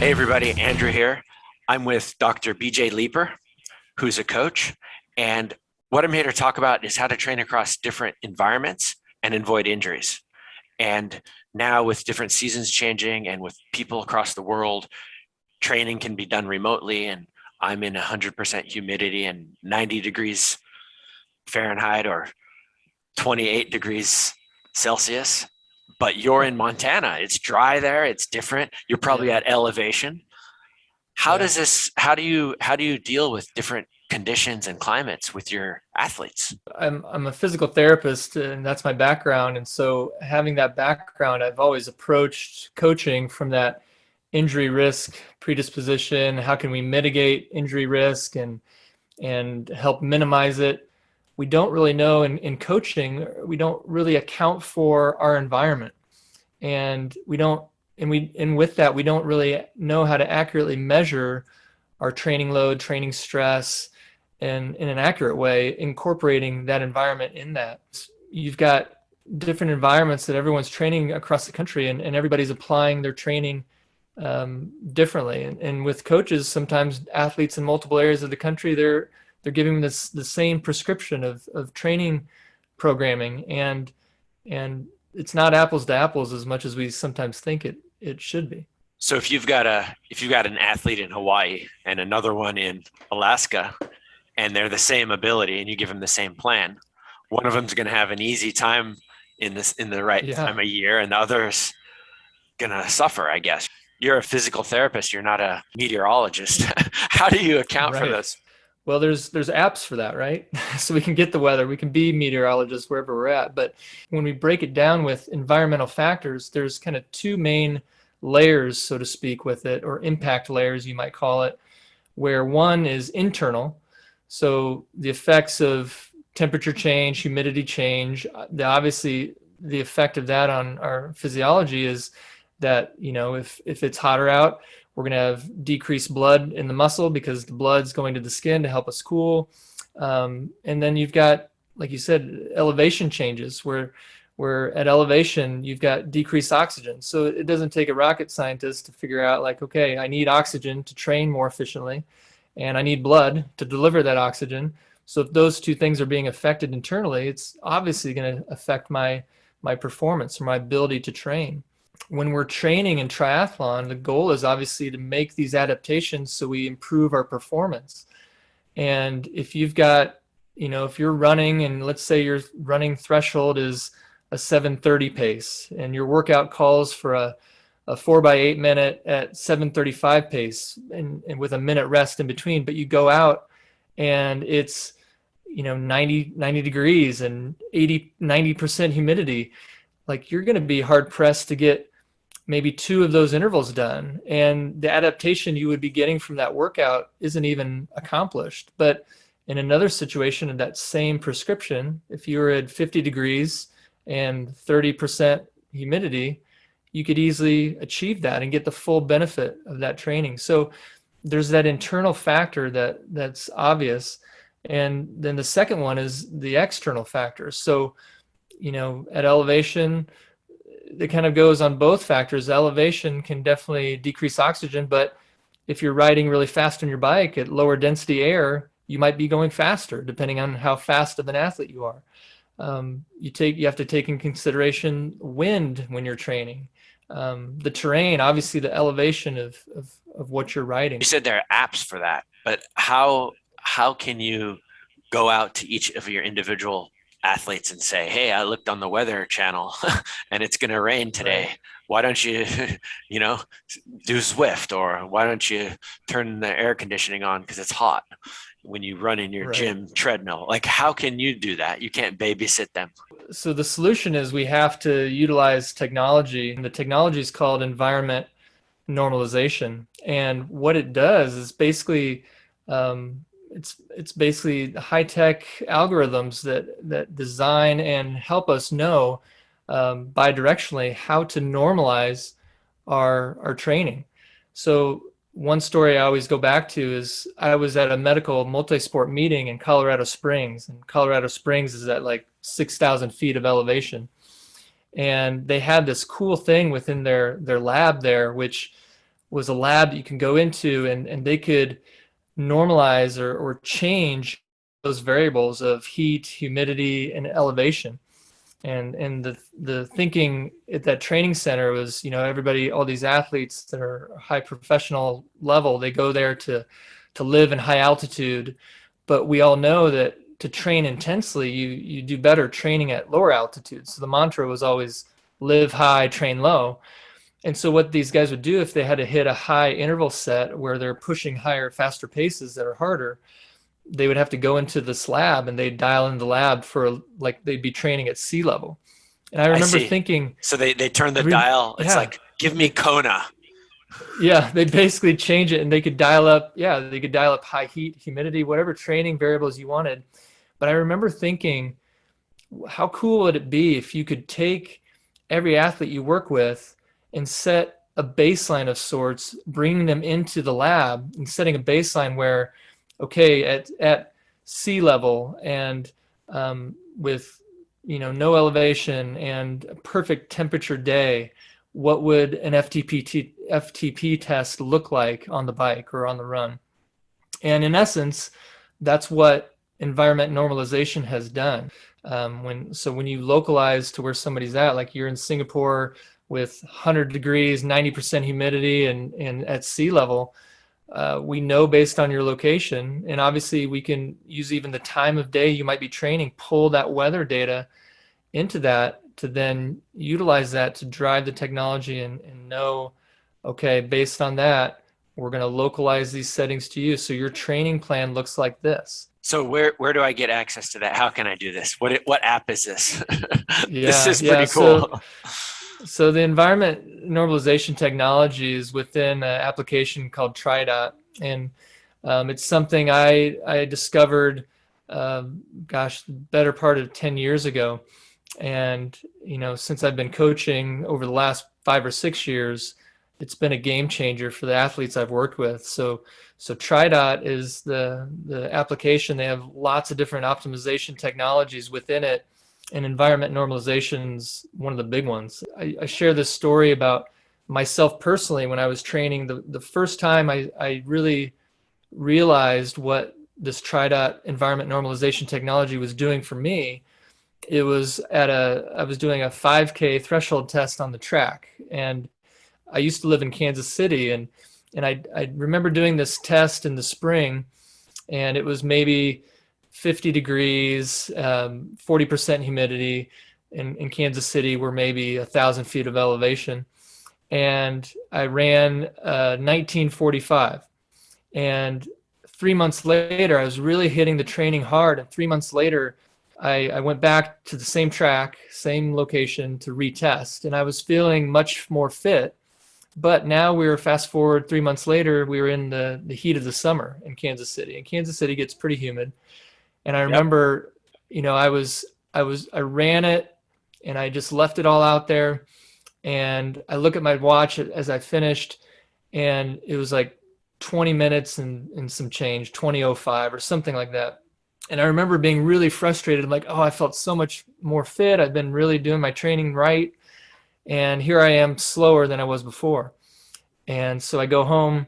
Hey everybody, Andrew here. I'm with Dr. BJ Leeper, who's a coach. And what I'm here to talk about is how to train across different environments and avoid injuries. And now, with different seasons changing and with people across the world, training can be done remotely. And I'm in 100% humidity and 90 degrees Fahrenheit or 28 degrees Celsius. But you're in Montana. It's dry there. It's different. You're probably Yeah, at elevation. yeah. How do you deal with different conditions and climates with your athletes? I'm a physical therapist, and that's my background. And so, having that background, I've always approached coaching from that injury risk predisposition. How can we mitigate injury risk and help minimize it? We don't really know in coaching. We don't really account for our environment, and we don't. And with that, we don't really know how to accurately measure our training load, training stress, and in an accurate way, incorporating that environment in that. You've got different environments that everyone's training across the country, and everybody's applying their training differently. And with coaches, sometimes athletes in multiple areas of the country, they're giving this the same prescription of training programming, and it's not apples to apples as much as we sometimes think it should be. So if you've got an athlete in Hawaii and another one in Alaska, and they're the same ability, and you give them the same plan, one of them's going to have an easy time in the right Yeah, time of year, and the other's going to suffer, I guess. You're a physical therapist. You're not a meteorologist. How do you account for right. this? Well, there's apps for that, right? So we can get the weather, we can be meteorologists wherever we're at. But when we break it down with environmental factors, there's kind of two main layers, so to speak, with it, or impact layers, you might call it, where one is internal. So the effects of temperature change, humidity change, obviously the effect of that on our physiology is that, if it's hotter out, we're going to have decreased blood in the muscle because the blood's going to the skin to help us cool. And then you've got, like you said, elevation changes where at elevation you've got decreased oxygen. So it doesn't take a rocket scientist to figure out, like, okay, I need oxygen to train more efficiently, and I need blood to deliver that oxygen. So if those two things are being affected internally, it's obviously going to affect my performance or my ability to train. When we're training in triathlon, the goal is obviously to make these adaptations so we improve our performance. And if you've got, if you're running, and let's say your running threshold is a 7:30 pace, and your workout calls for a 4 by 8 minute at 7:35 pace, and with a minute rest in between, but you go out and it's 90 degrees and 90% humidity, like, you're going to be hard pressed to get maybe two of those intervals done, and the adaptation you would be getting from that workout isn't even accomplished. But in another situation of that same prescription, if you were at 50 degrees and 30% humidity, you could easily achieve that and get the full benefit of that training. So there's that internal factor that's obvious. And then the second one is the external factors. So, at elevation, it kind of goes on both factors. Elevation can definitely decrease oxygen, but if you're riding really fast on your bike at lower density air, you might be going faster depending on how fast of an athlete you are. You have to take in consideration wind when you're training, the terrain, obviously the elevation of what you're You riding. said there are apps for that, but how can you go out to each of your individual athletes and say, "Hey, I looked on the weather channel and it's going to rain Right, today. Why don't you, you know, do Zwift, or why don't you turn the air conditioning on because it's hot when you run in your right. gym treadmill?" Like, how can you do that? You can't babysit them. So the solution is we have to utilize technology, and the technology is called environment normalization. And what it does is basically, it's basically high tech algorithms that design and help us know, bidirectionally, how to normalize our training. So one story I always go back to is I was at a medical multi-sport meeting in Colorado Springs, and Colorado Springs is at like 6,000 feet of elevation. And they had this cool thing within their lab there, which was a lab that you can go into, and they could normalize or change those variables of heat, humidity, and elevation. And the thinking at that training center was, everybody, all these athletes that are high professional level, they go there to live in high altitude, but we all know that to train intensely, you do better training at lower altitudes. So the mantra was always live high, train low. And so what these guys would do if they had to hit a high interval set where they're pushing higher, faster paces that are harder, they would have to go into this lab and they'd dial in the lab for, like, they'd be training at sea level. And I I remember see. thinking, So they turn the dial. It's yeah, like, give me Kona. yeah, they basically change it, and they could dial up, high heat, humidity, whatever training variables you wanted. But I remember thinking, how cool would it be if you could take every athlete you work with and set a baseline of sorts, bringing them into the lab and setting a baseline where, okay, at sea level and with no elevation and a perfect temperature day, what would an FTP test look like on the bike or on the run? And in essence, that's what environment normalization has done. When you localize to where somebody's at, like you're in Singapore with 100 degrees, 90% humidity, and at sea level, we know based on your location, and obviously we can use even the time of day you might be training, pull that weather data into that to then utilize that to drive the technology and know, okay, based on that, we're going to localize these settings to you. So your training plan looks like this. So where do I get access to that? How can I do this? What app is this? This Yeah, is yeah. pretty cool. So the environment normalization technology is within an application called TriDot, and it's something I discovered, better part of 10 years ago. And since I've been coaching over the last 5 or 6 years, it's been a game changer for the athletes I've worked with. So TriDot is the application. They have lots of different optimization technologies within it, and environment normalization's one of the big ones. I share this story about myself personally. When I was training, the first time I really realized what this TriDot environment normalization technology was doing for me, it was I was doing a 5K threshold test on the track. And I used to live in Kansas City, and I remember doing this test in the spring, and it was maybe 50 degrees, 40% humidity in Kansas City. We're maybe 1,000 feet of elevation. And I ran 1945. And 3 months later, I was really hitting the training hard. And 3 months later, I went back to the same track, same location to retest. And I was feeling much more fit. But now we were fast forward 3 months later, we were in the heat of the summer in Kansas City. And Kansas City gets pretty humid. And I Yep. remember, I ran it and I just left it all out there. And I look at my watch as I finished, and it was like 20 minutes and some change, 20:05 or something like that. And I remember being really frustrated. I'm like, oh, I felt so much more fit. I've been really doing my training right. And here I am slower than I was before. And so I go home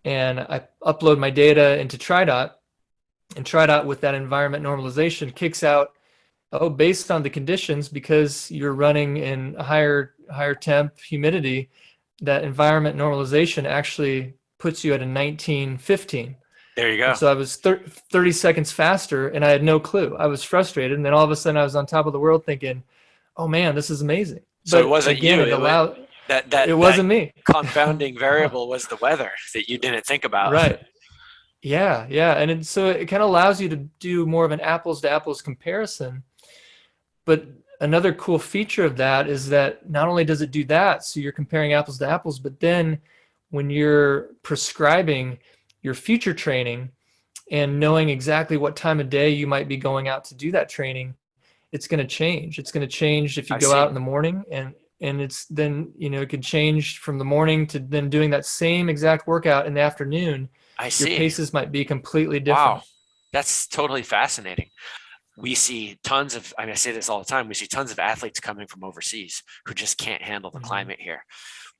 and I upload my data into TriDot, and TriDot with that environment normalization kicks out, oh, based on the conditions, because you're running in a higher temp humidity, that environment normalization actually puts you at a 1915. There you And go. so I was 30 seconds faster, and I had no clue. I was frustrated. And then all of a sudden I was on top of the world thinking, oh man, this is amazing. So it But wasn't again, you. it That wasn't me. confounding variable was the weather that you didn't think about. Right. Yeah. Yeah. And so it kind of allows you to do more of an apples to apples comparison. But another cool feature of that is that not only does it do that, so you're comparing apples to apples, but then when you're prescribing your future training and knowing exactly what time of day you might be going out to do that training, it's going to change. It's going to change if you I go out see. in the morning, and it's then, it could change from the morning to then doing that same exact workout in the afternoon. I Your see. paces might be completely different. Wow. That's totally fascinating. we see tons of, I mean, I say this all the time, we see tons of athletes coming from overseas who just can't handle the Mm-hmm. climate here.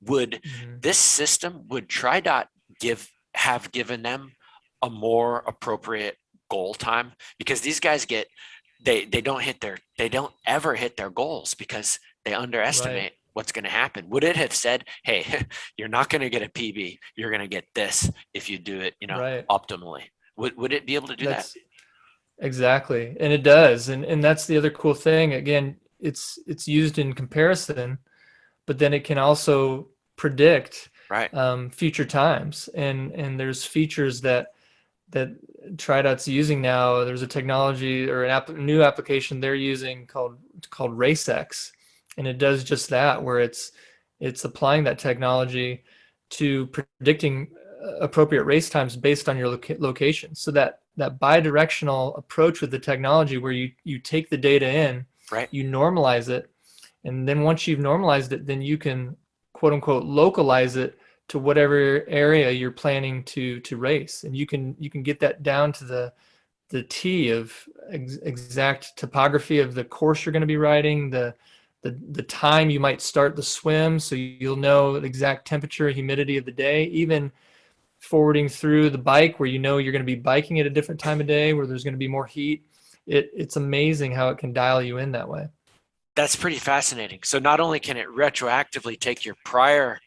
Would Mm-hmm. this system, would TriDot have given them a more appropriate goal time? Because these guys they don't ever hit their goals because they Right. underestimate what's going to happen. Would it have said, hey, you're not going to get a PB, you're going to get this if you do it, Right. optimally? Would it be able to do that? That's exactly. And it does. And that's the other cool thing. Again, it's used in comparison, but then it can also predict Right. future times. And there's features that TriDot's using now. There's a technology or new application they're using called RaceX, and it does just that, where it's applying that technology to predicting appropriate race times based on your location. So that bidirectional approach with the technology, where you take the data in, Right. you normalize it, and then once you've normalized it, then you can quote unquote localize it to whatever area you're planning to race, and you can get that down to the T of exact topography of the course you're going to be riding, the time you might start the swim, so you'll know the exact temperature, humidity of the day, even forwarding through the bike where you're going to be biking at a different time of day where there's going to be more heat. It's amazing how it can dial you in that way. That's pretty fascinating. So not only can it retroactively take your prior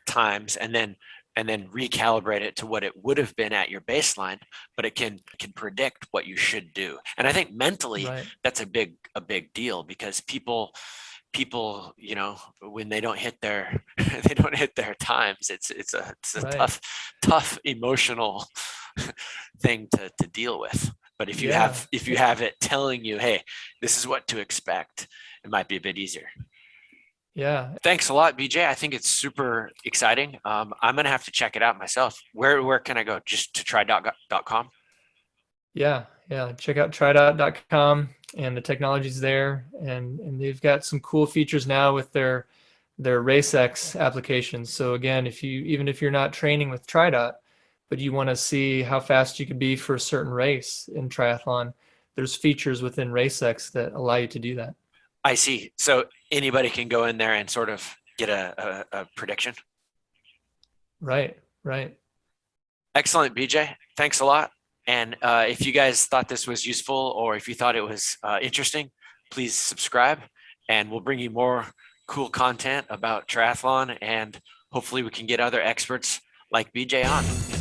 times and then recalibrate it to what it would have been at your baseline, but it can predict what you should do. And I think mentally Right. that's a big deal, because people when they don't hit their they don't hit their times, it's a Right. tough emotional thing to deal with. But if you Yeah. have it telling you, hey, this is what to expect, it might be a bit easier. Yeah. Thanks a lot, BJ. I think it's super exciting. I'm gonna have to check it out myself. Where can I go? Just to try.com? Yeah, yeah. Check out TriDot.com, and the technology's there, and they've got some cool features now with their RaceX applications. So again, even if you're not training with TriDot, but you want to see how fast you could be for a certain race in triathlon, there's features within RaceX that allow you to do that. I see. So anybody can go in there and sort of get a prediction. Right, right. Excellent, BJ. Thanks a lot. And if you guys thought this was useful, or if you thought it was interesting, please subscribe, and we'll bring you more cool content about triathlon, and hopefully we can get other experts like BJ on.